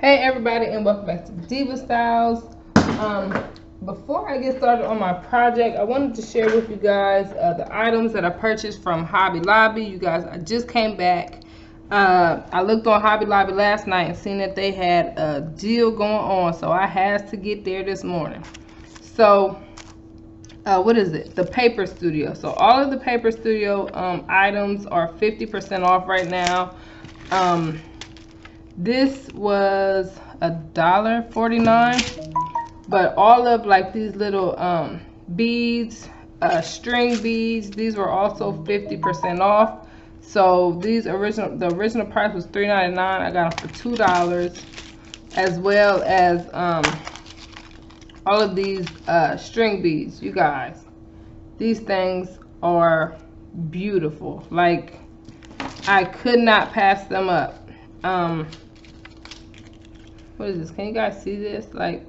Hey everybody, and welcome back to Diva Styles. Before I get started on my project, I wanted to share with you guys the items that I purchased from Hobby Lobby. You guys, I just came back. I looked on Hobby Lobby last night and seen that they had a deal going on, so I had to get there this morning. So, what is it? The Paper Studio. So all of the Paper Studio items are 50% off right now. This was $1.49, but all of like these little beads, string beads, these were also 50% off. So the original price was $3.99. I got them for $2, as well as all of these string beads. You guys, these things are beautiful. Like, I could not pass them up. What is this? Can you guys see this? Like,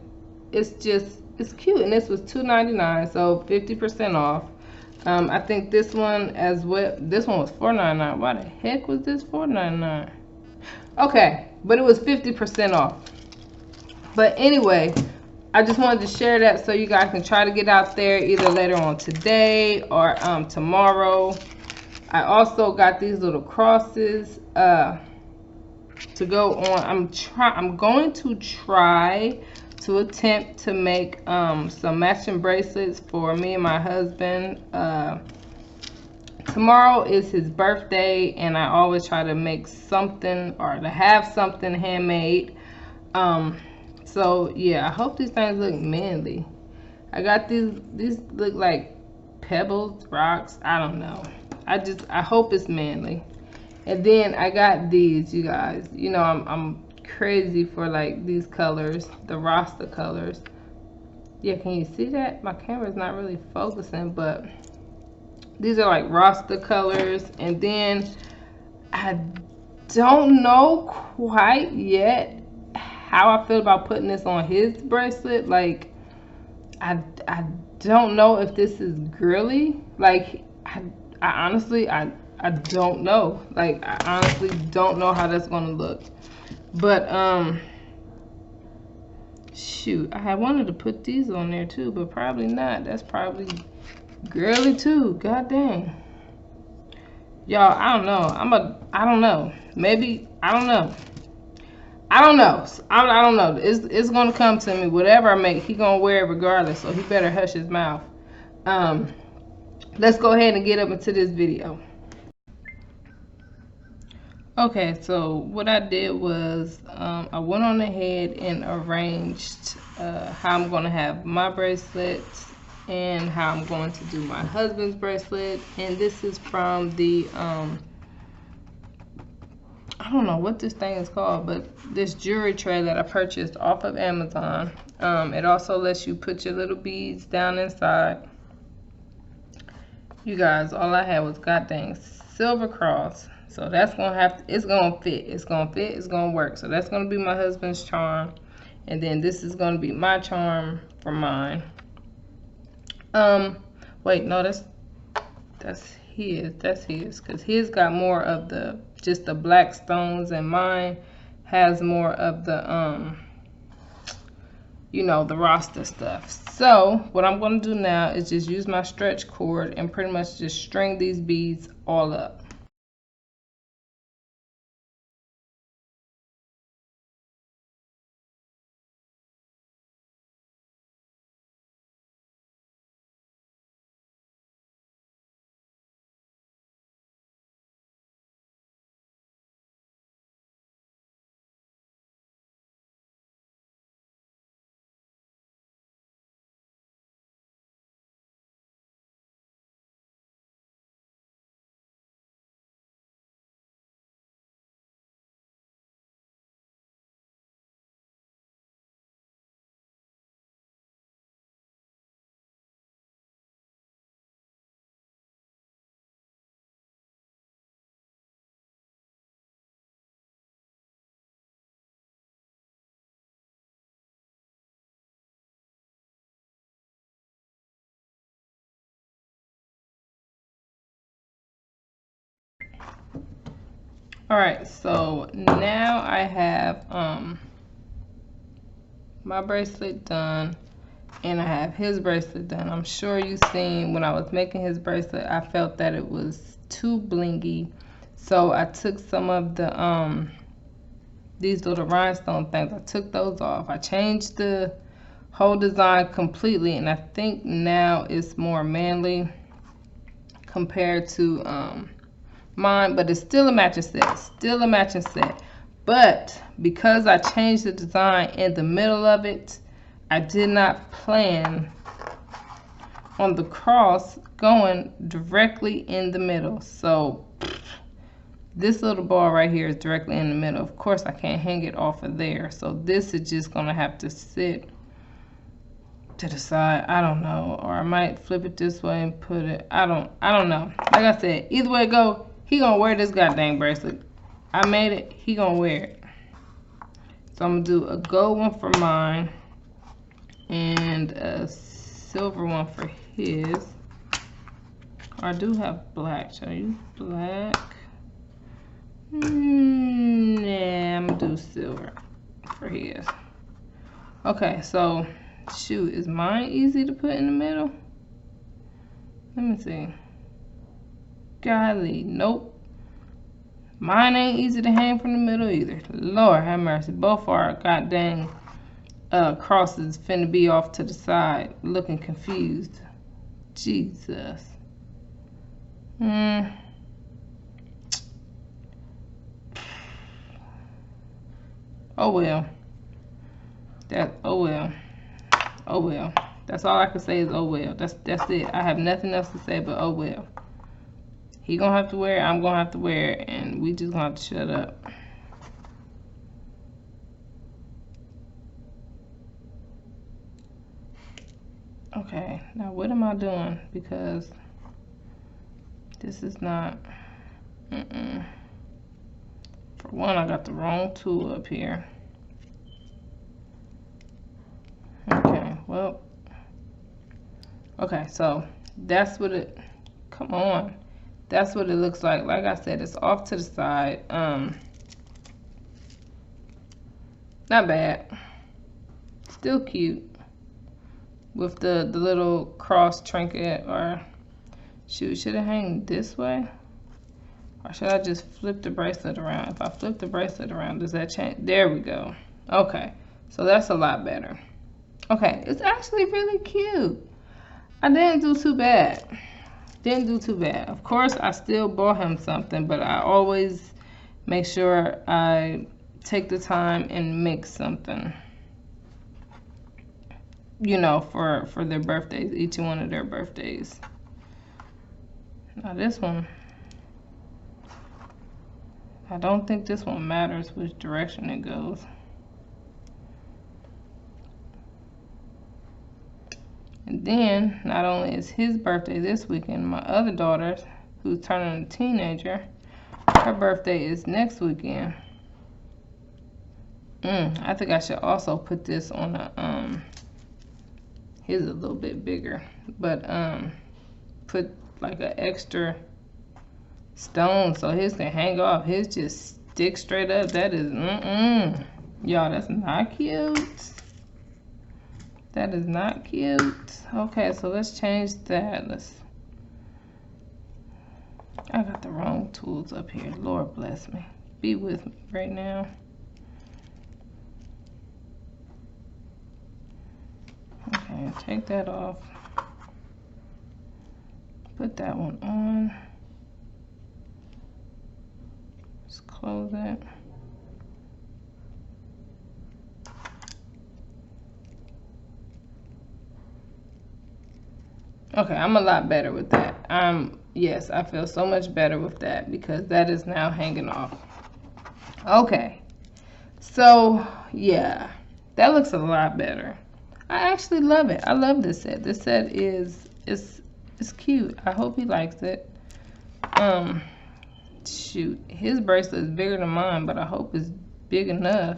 it's cute, and this was $2.99, so 50% off. I think this one as well. This one was $4.99. Why the heck was this $4.99? Okay, but it was 50% off. But anyway, I just wanted to share that so you guys can try to get out there either later on today or tomorrow. I also got these little crosses to go on. I'm going to try to attempt to make some matching bracelets for me and my husband. Tomorrow is his birthday, and I always try to make something or to have something handmade. So yeah, I hope these things look manly. I got these look like pebbles, rocks, I don't know. I hope it's manly. And then I got these, you guys. You know, I'm crazy for like these colors, the Rasta colors. Yeah, can you see that? My camera's not really focusing, but these are like Rasta colors. And then I don't know quite yet how I feel about putting this on his bracelet. Like, I don't know if this is girly. Like, I honestly don't know. Like, I honestly don't know how that's gonna look. But shoot, I had wanted to put these on there too, but probably not. That's probably girly too. God dang. Y'all, I don't know. I don't know. Maybe, I don't know. I don't know. I don't know. It's gonna come to me. Whatever I make, he gonna wear it regardless. So he better hush his mouth. Let's go ahead and get up into this video. Okay, so what I did was I went on ahead and arranged how I'm going to have my bracelets and how I'm going to do my husband's bracelet. And this is from the, I don't know what this thing is called, but this jewelry tray that I purchased off of Amazon. It also lets you put your little beads down inside. You guys, all I had was goddamn silver cross. So that's gonna have to, it's gonna fit. It's gonna fit, it's gonna work. So that's gonna be my husband's charm. And then this is gonna be my charm for mine. Wait, no, that's his. That's his. Cause his got more of the just the black stones, and mine has more of the you know, the Rasta stuff. So what I'm going to do now is just use my stretch cord and pretty much just string these beads all up. All right, so now I have my bracelet done, and I have his bracelet done. I'm sure you seen when I was making his bracelet, I felt that it was too blingy. So I took some of the these little rhinestone things. I took those off. I changed the whole design completely, and I think now it's more manly compared to mine, but it's still a matching set. Still a matching set. But because I changed the design in the middle of it, I did not plan on the cross going directly in the middle. So this little ball right here is directly in the middle. Of course, I can't hang it off of there. So this is just going to have to sit to the side. I don't know. Or I might flip it this way and put it. I don't know. Like I said, either way it go, he going to wear this goddamn bracelet. I made it. He going to wear it. So I'm going to do a gold one for mine and a silver one for his. I do have black. Should I use black? Nah, I'm gonna do silver for his. Okay, so shoot, is mine easy to put in the middle? Let me see. Golly, nope. Mine ain't easy to hang from the middle either. Lord have mercy. Both our goddamn crosses finna be off to the side, looking confused. Jesus. Oh well. Oh well. That's all I can say is oh well. That's it. I have nothing else to say but oh well. He gonna have to wear it, I'm gonna have to wear it, and we just gonna have to shut up. Okay, now what am I doing? Because this is not For one, I got the wrong tool up here. Okay, well. Okay, so that's what it, come on. That's what it looks like. Like I said, it's off to the side. Not bad. Still cute. With the little cross trinket, or shoot, should it hang this way? Or should I just flip the bracelet around? If I flip the bracelet around, does that change? There we go. Okay, so that's a lot better. Okay, it's actually really cute. I didn't do too bad. Didn't do too bad. Of course, I still bought him something, but I always make sure I take the time and make something, you know, for their birthdays, each one of their birthdays. Now this one, I don't think this one matters which direction it goes. And then, not only is his birthday this weekend, my other daughter, who's turning a teenager, her birthday is next weekend. I think I should also put this on a, his a little bit bigger, but put like an extra stone so his can hang off. His just stick straight up. That is, y'all, that's not cute. That is not cute. Okay, so let's change that. I got the wrong tools up here. Lord bless me. Be with me right now. Okay, take that off. Put that one on. Just close it. Okay, I'm a lot better with that. Yes, I feel so much better with that because that is now hanging off. Okay, so yeah, that looks a lot better. I actually love it. I love this set. This set is cute. I hope he likes it. Shoot, his bracelet is bigger than mine, but I hope it's big enough.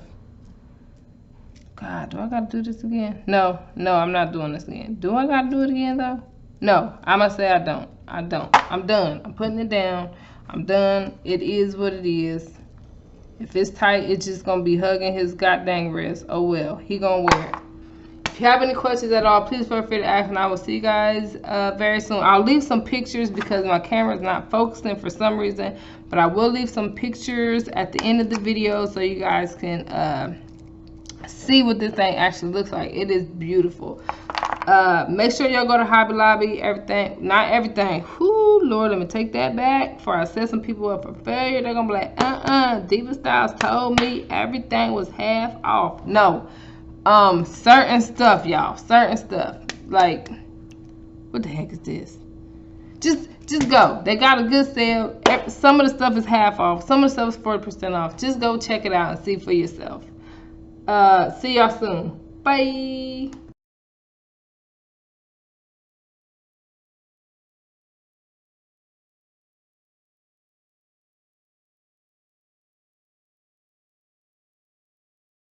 God, do I gotta do this again? No, I'm not doing this again. Do I gotta do it again though? No, I'm gonna say I don't. I'm done. I'm putting it down. I'm done. It is what it is. If it's tight, it's just gonna be hugging his goddamn wrist. Oh well, he gonna wear it. If you have any questions at all, please feel free to ask, and I will see you guys very soon. I'll leave some pictures because my camera is not focusing for some reason, but I will leave some pictures at the end of the video so you guys can see what this thing actually looks like. It is beautiful. Make sure y'all go to Hobby Lobby. Everything, not everything. Whoo, Lord, let me take that back before I set some people up for failure. They're gonna be like, Diva Styles told me everything was half off. No, certain stuff, y'all, certain stuff. Like, what the heck is this? Just go. They got a good sale. Some of the stuff is half off. Some of the stuff is 40% off. Just go check it out and see for yourself. See y'all soon. Bye.